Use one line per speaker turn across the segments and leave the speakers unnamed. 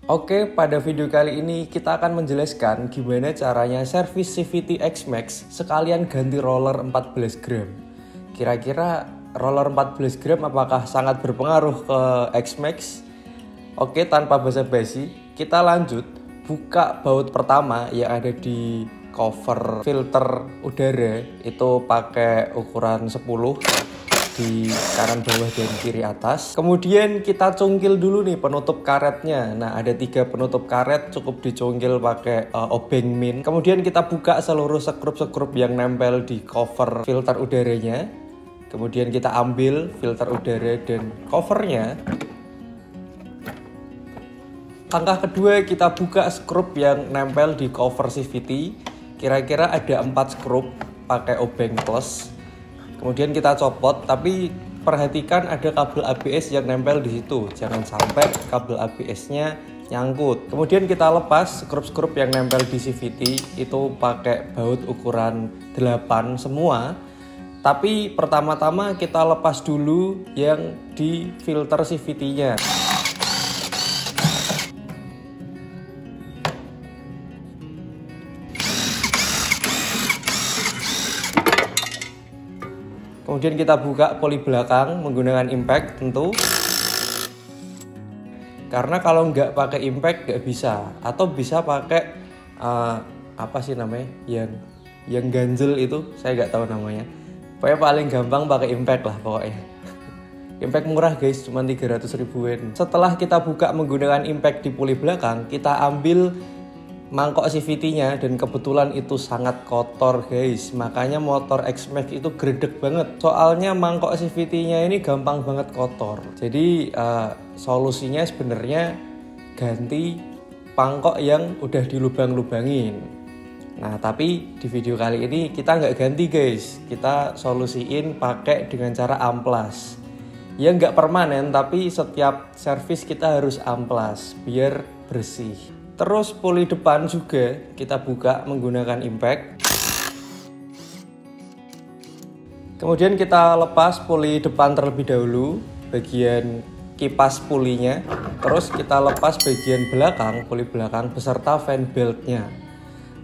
Oke, pada video kali ini kita akan menjelaskan gimana caranya servis CVT X-Max sekalian ganti roller 14 gram. Kira-kira roller 14 gram apakah sangat berpengaruh ke X-Max? Oke, tanpa basa-basi, kita lanjut buka baut pertama yang ada di cover filter udara. Itu pakai ukuran 10 di kanan bawah dan kiri atas. Kemudian kita cungkil dulu nih penutup karetnya. Nah, ada 3 penutup karet, cukup dicungkil pakai obeng min. Kemudian kita buka seluruh sekrup-sekrup yang nempel di cover filter udaranya. Kemudian kita ambil filter udara dan covernya. Langkah kedua, kita buka skrup yang nempel di cover CVT. Kira-kira ada 4 skrup pakai obeng plus. Kemudian kita copot, tapi perhatikan ada kabel ABS yang nempel di situ. Jangan sampai kabel ABS-nya nyangkut. Kemudian kita lepas skrup-skrup yang nempel di CVT, itu pakai baut ukuran 8 semua. Tapi pertama-tama kita lepas dulu yang di filter CVT-nya. Kemudian kita buka poli belakang menggunakan impact tentu. Karena kalau nggak pakai impact nggak bisa, atau bisa pakai apa sih namanya yang ganjel itu, saya nggak tahu namanya. Pokoknya paling gampang pakai impact lah pokoknya. Impact murah guys, cuma 300 ribuan. Setelah kita buka menggunakan impact di poli belakang, kita ambil mangkok CVT-nya, dan kebetulan itu sangat kotor guys, makanya motor X-Max itu gredeg banget. Soalnya mangkok CVT-nya ini gampang banget kotor. Jadi solusinya sebenarnya ganti mangkok yang udah dilubang-lubangin. Nah, tapi di video kali ini kita nggak ganti guys, kita solusiin pakai dengan cara amplas. Ya nggak permanen, tapi setiap servis kita harus amplas biar bersih. Terus poli depan juga kita buka menggunakan impact. Kemudian kita lepas poli depan terlebih dahulu, bagian kipas pulinya. Terus kita lepas bagian belakang, poli belakang beserta fan beltnya.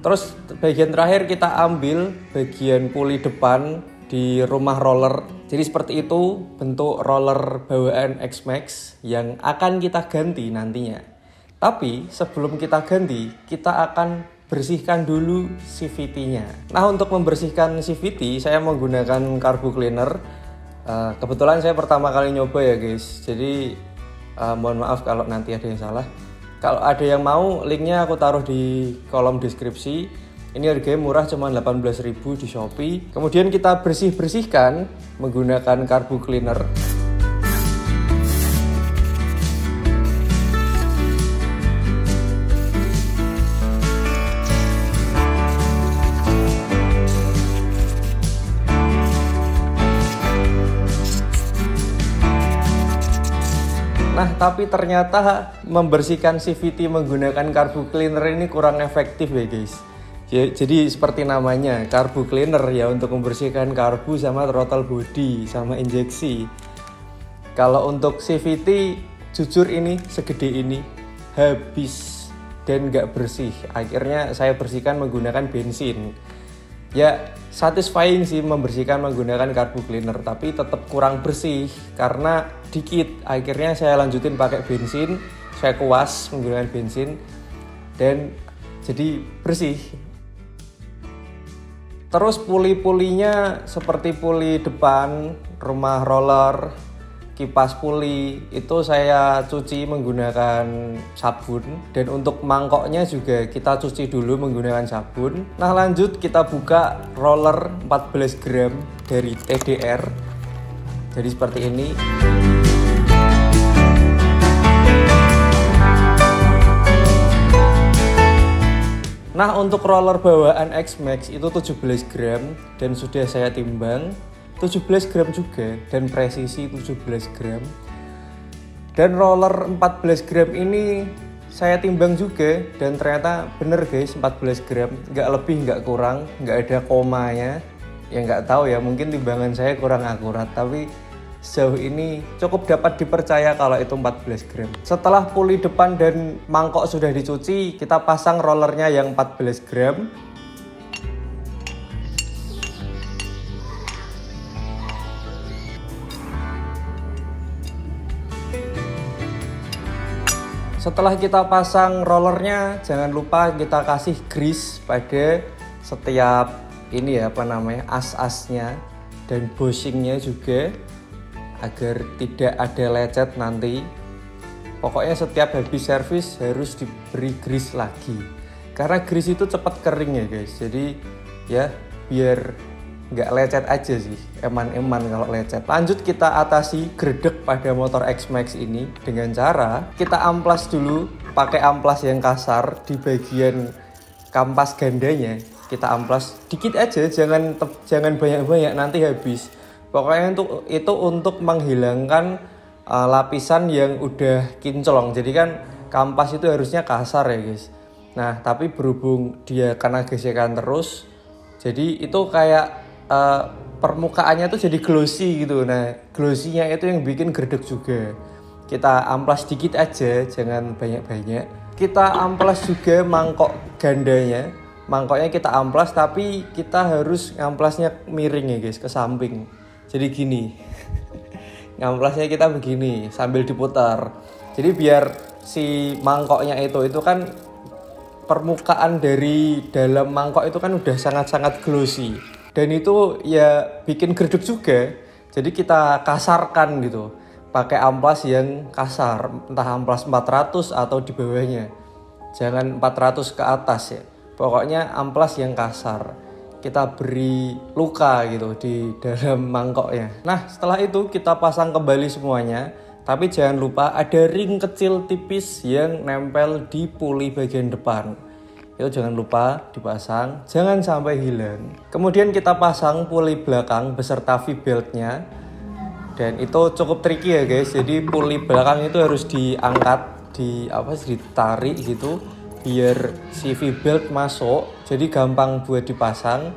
Terus bagian terakhir kita ambil bagian poli depan di rumah roller. Jadi seperti itu bentuk roller bawaan X-Max yang akan kita ganti nantinya. Tapi sebelum kita ganti, kita akan bersihkan dulu CVT-nya. Nah, untuk membersihkan CVT, saya menggunakan carbo cleaner. Kebetulan saya pertama kali nyoba ya guys. Jadi mohon maaf kalau nanti ada yang salah. Kalau ada yang mau, linknya aku taruh di kolom deskripsi. Ini harganya murah, cuma 18.000 di Shopee. Kemudian kita bersihkan menggunakan carbo cleaner. Nah, tapi ternyata membersihkan CVT menggunakan carbo cleaner ini kurang efektif ya guys. Jadi seperti namanya, carbo cleaner ya, untuk membersihkan karbu sama throttle body sama injeksi. Kalau untuk CVT, jujur ini segede ini habis dan nggak bersih. Akhirnya saya bersihkan menggunakan bensin. Ya, satisfying sih membersihkan menggunakan carbo cleaner, tapi tetap kurang bersih karena dikit. Akhirnya saya lanjutin pakai bensin, saya kuas menggunakan bensin dan jadi bersih. Terus puli-pulinya seperti puli depan rumah roller, kipas puli itu saya cuci menggunakan sabun, dan untuk mangkoknya juga kita cuci dulu menggunakan sabun. Nah, lanjut kita buka roller 14 gram dari TDR. Jadi seperti ini. Nah, untuk roller bawaan X-Max itu 17 gram dan sudah saya timbang 17 gram juga, dan presisi 17 gram. Dan roller 14 gram ini saya timbang juga, dan ternyata bener guys, 14 gram, nggak lebih nggak kurang, nggak ada komanya. Ya nggak tahu ya, mungkin timbangan saya kurang akurat, tapi sejauh ini cukup dapat dipercaya kalau itu 14 gram. Setelah puli depan dan mangkok sudah dicuci, kita pasang rollernya yang 14 gram. Setelah kita pasang rollernya, jangan lupa kita kasih grease pada setiap ini ya, as-asnya dan bushingnya juga, agar tidak ada lecet nanti. Pokoknya setiap habis servis harus diberi grease lagi, karena grease itu cepat kering ya guys. Jadi ya biar nggak lecet aja sih, eman-eman kalau lecet. Lanjut kita atasi gredek pada motor X-Max ini dengan cara kita amplas dulu pakai amplas yang kasar di bagian kampas gandanya. Kita amplas dikit aja, jangan banyak-banyak, nanti habis. Pokoknya itu untuk menghilangkan lapisan yang udah kinclong. Jadi kan kampas itu harusnya kasar ya guys. Nah tapi berhubung dia kena gesekan terus, jadi itu kayak permukaannya tuh jadi glossy gitu. Nah glossy-nya itu yang bikin gredek juga. Kita amplas dikit aja, jangan banyak-banyak. Kita amplas juga mangkok gandanya. Mangkoknya kita amplas, tapi kita harus ngamplasnya miring ya guys, ke samping. Jadi gini, ngamplasnya kita begini sambil diputar. Jadi biar si mangkoknya itu kan permukaan dari dalam mangkok itu kan udah sangat-sangat glossy. Dan itu ya bikin gredek juga. Jadi kita kasarkan gitu, pakai amplas yang kasar, entah amplas 400 atau di bawahnya. Jangan 400 ke atas ya. Pokoknya amplas yang kasar. Kita beri luka gitu di dalam mangkoknya. Nah setelah itu kita pasang kembali semuanya. Tapi jangan lupa ada ring kecil tipis yang nempel di puli bagian depan. Itu jangan lupa dipasang, jangan sampai hilang. Kemudian kita pasang puli belakang beserta V-beltnya. Dan itu cukup tricky ya guys. Jadi puli belakang itu harus diangkat, ditarik gitu, biar si V-belt masuk. Jadi gampang buat dipasang.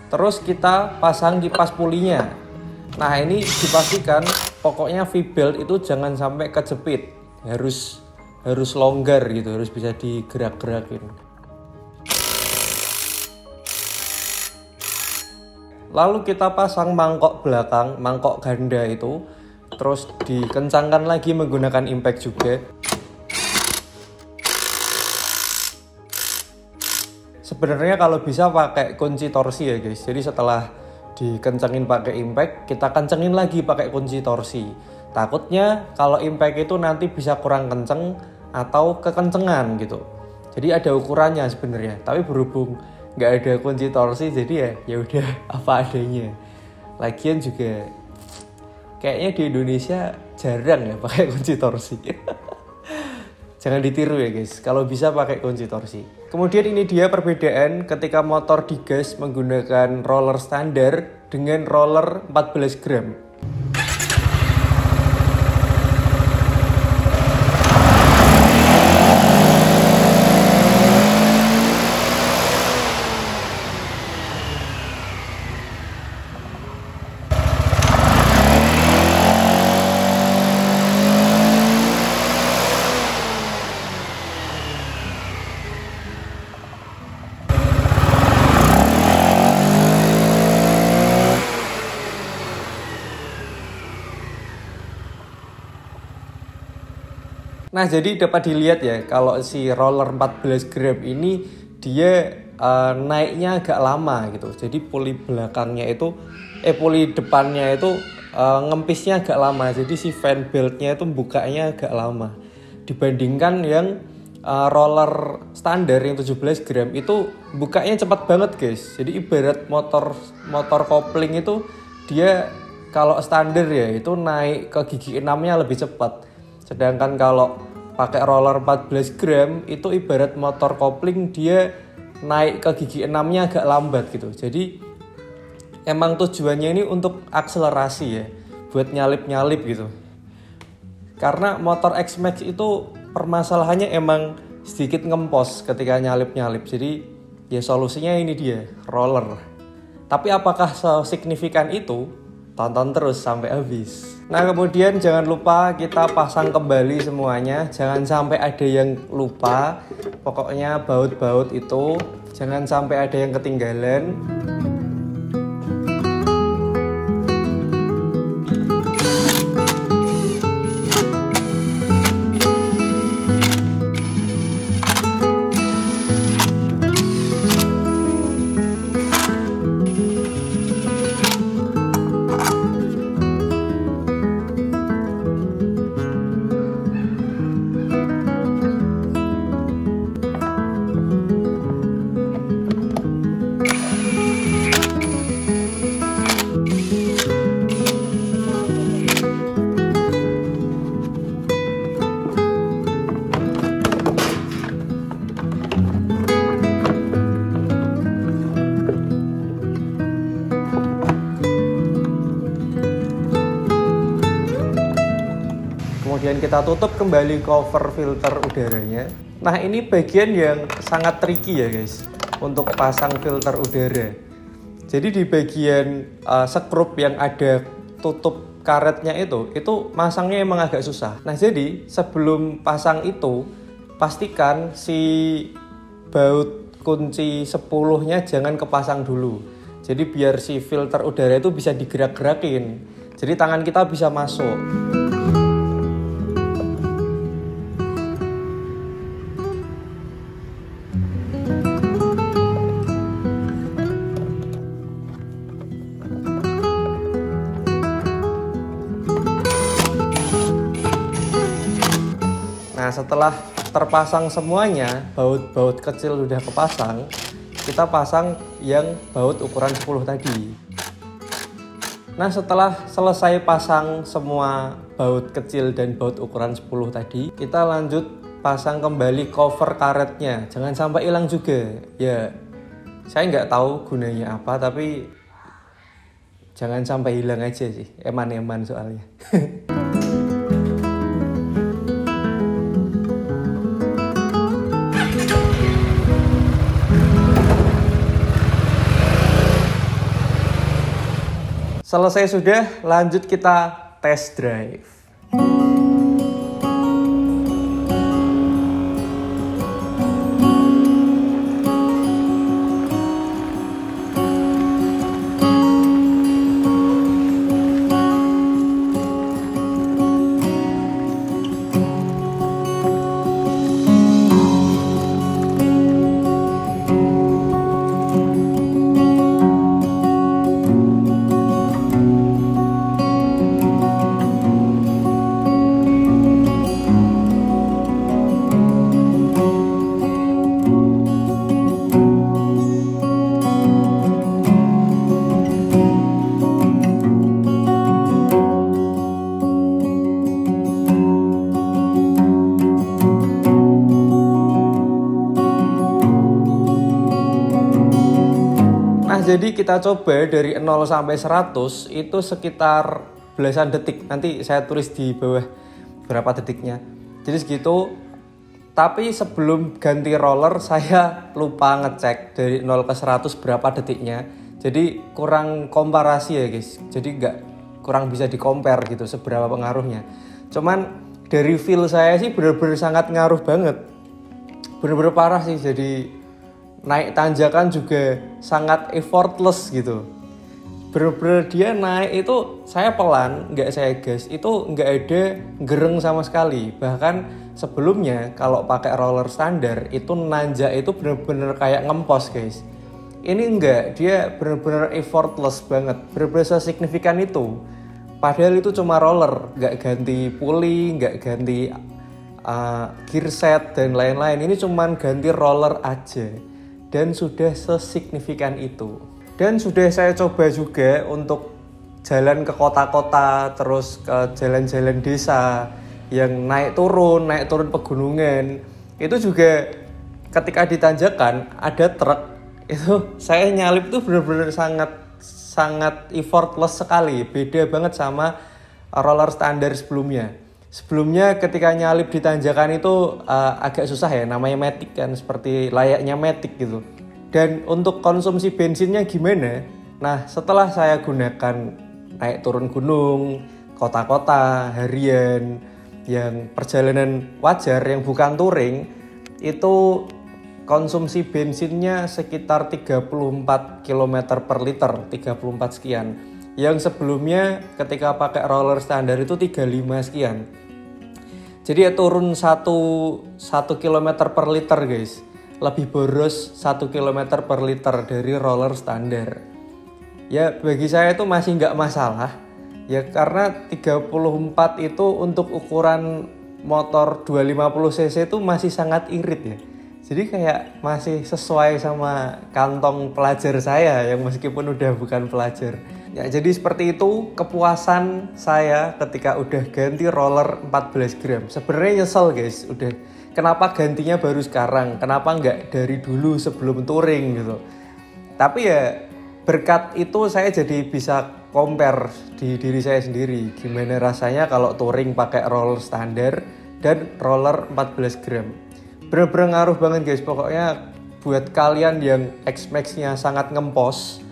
Terus kita pasang kipas pulinya. Nah ini dipastikan pokoknya V-belt itu jangan sampai kejepit. Harus longgar gitu, harus bisa digerak-gerakin. Lalu kita pasang mangkok belakang, mangkok ganda itu. Terus dikencangkan lagi menggunakan impact juga. Sebenarnya kalau bisa pakai kunci torsi ya guys. Jadi setelah dikencangin pakai impact, kita kencangin lagi pakai kunci torsi. Takutnya kalau impact itu nanti bisa kurang kenceng atau kekencengan gitu. Jadi ada ukurannya sebenarnya. Tapi berhubung nggak ada kunci torsi, jadi ya udah apa adanya. Lagian juga kayaknya di Indonesia jarang ya pakai kunci torsi. Jangan ditiru ya guys, kalau bisa pakai kunci torsi. Kemudian ini dia perbedaan ketika motor digas menggunakan roller standar dengan roller 14 gram. Nah jadi dapat dilihat ya, kalau si roller 14 gram ini dia naiknya agak lama gitu. Jadi puli belakangnya itu, puli depannya itu ngempisnya agak lama. Jadi si fan beltnya itu bukanya agak lama. Dibandingkan yang roller standar yang 17 gram itu bukanya cepat banget guys. Jadi ibarat motor kopling itu dia kalau standar ya itu naik ke gigi 6-nya lebih cepat. Sedangkan kalau pakai roller 14 gram itu ibarat motor kopling, dia naik ke gigi 6-nya agak lambat gitu. Jadi emang tujuannya ini untuk akselerasi ya, buat nyalip-nyalip gitu. Karena motor X-Max itu permasalahannya emang sedikit ngempos ketika nyalip-nyalip. Jadi ya solusinya ini dia, roller. Tapi apakah signifikan itu? tonton terus sampai habis. Nah kemudian jangan lupa kita pasang kembali semuanya, jangan sampai ada yang lupa. Pokoknya baut-baut itu jangan sampai ada yang ketinggalan. Kemudian kita tutup kembali cover filter udaranya. Nah ini bagian yang sangat tricky ya guys, untuk pasang filter udara. Jadi di bagian skrup yang ada tutup karetnya itu masangnya emang agak susah. Nah jadi sebelum pasang itu, pastikan si baut kunci 10-nya jangan kepasang dulu. Jadi biar si filter udara itu bisa digerak-gerakin. Jadi tangan kita bisa masuk. Nah setelah terpasang semuanya, baut-baut kecil sudah kepasang, kita pasang yang baut ukuran 10 tadi. Nah setelah selesai pasang semua baut kecil dan baut ukuran 10 tadi, kita lanjut pasang kembali cover karetnya. Jangan sampai hilang juga. Ya saya nggak tahu gunanya apa, tapi jangan sampai hilang aja sih, eman-eman soalnya. Selesai sudah, lanjut kita test drive. Jadi kita coba dari 0 sampai 100 itu sekitar belasan detik. Nanti saya tulis di bawah berapa detiknya. Jadi segitu. Tapi sebelum ganti roller saya lupa ngecek dari 0 ke 100 berapa detiknya. Jadi kurang komparasi ya guys. Jadi kurang bisa di-compare gitu seberapa pengaruhnya. Cuman dari feel saya sih benar-benar sangat ngaruh banget. Benar-benar parah sih. Jadi naik tanjakan juga sangat effortless gitu. Bener-bener dia naik itu saya pelan, nggak saya gas, itu nggak ada gereng sama sekali. Bahkan sebelumnya kalau pakai roller standar itu nanjak itu bener-bener kayak ngempos guys. Ini enggak, dia bener-bener effortless banget, bener-bener sesignifikan itu. Padahal itu cuma roller, nggak ganti puli, nggak ganti gear set dan lain-lain. Ini cuman ganti roller aja. Dan sudah sesignifikan itu. Dan sudah saya coba juga untuk jalan ke kota-kota, terus ke jalan-jalan desa yang naik turun pegunungan. Itu juga ketika ditanjakan ada truk, itu saya nyalip tuh benar-benar sangat effortless sekali. Beda banget sama roller standar sebelumnya. Sebelumnya ketika nyalip di tanjakan itu agak susah ya, namanya matic kan, seperti layaknya matic gitu. Dan untuk konsumsi bensinnya gimana? Nah setelah saya gunakan naik turun gunung, kota-kota, harian, yang perjalanan wajar yang bukan touring itu konsumsi bensinnya sekitar 34 km per liter, 34 sekian. Yang sebelumnya ketika pakai roller standar itu 35 sekian. Jadi ya turun 1 km per liter guys. Lebih boros 1 km per liter dari roller standar. Ya bagi saya itu masih nggak masalah. Ya karena 34 itu untuk ukuran motor 250cc itu masih sangat irit ya. Jadi kayak masih sesuai sama kantong pelajar saya yang meskipun udah bukan pelajar. Ya jadi seperti itu kepuasan saya ketika udah ganti roller 14 gram. Sebenarnya nyesel guys, udah kenapa gantinya baru sekarang? Kenapa nggak dari dulu sebelum touring gitu? Tapi ya berkat itu saya jadi bisa compare di diri saya sendiri. Gimana rasanya kalau touring pakai roller standar dan roller 14 gram. Bener-bener ngaruh banget guys, pokoknya buat kalian yang X-Max-nya sangat ngempos,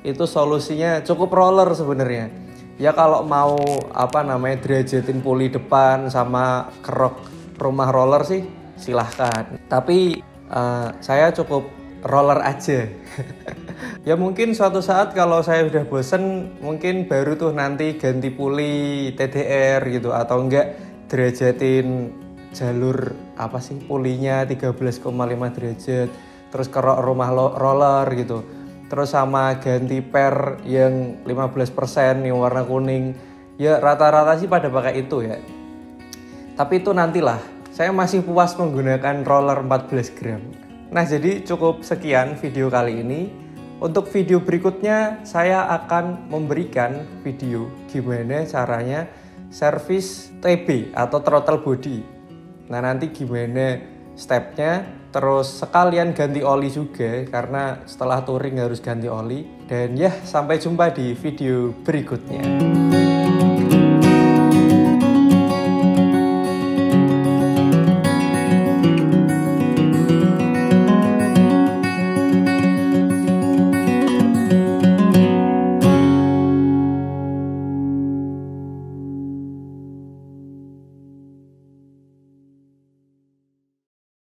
itu solusinya cukup roller sebenarnya. Ya kalau mau derajatin puli depan sama kerok rumah roller sih silahkan. Tapi saya cukup roller aja. Ya mungkin suatu saat kalau saya udah bosen, mungkin baru tuh nanti ganti puli TDR gitu, atau enggak derajatin jalur pulinya 13,5 derajat, terus kerok rumah roller gitu, terus sama ganti per yang 15% yang warna kuning. Ya rata-rata sih pada pakai itu ya, tapi itu nantilah. Saya masih puas menggunakan roller 14 gram. Nah jadi cukup sekian video kali ini. Untuk video berikutnya saya akan memberikan video gimana caranya servis TB atau throttle body. Nah nanti gimana stepnya, terus sekalian ganti oli juga karena setelah touring harus ganti oli. Dan ya sampai jumpa di video berikutnya.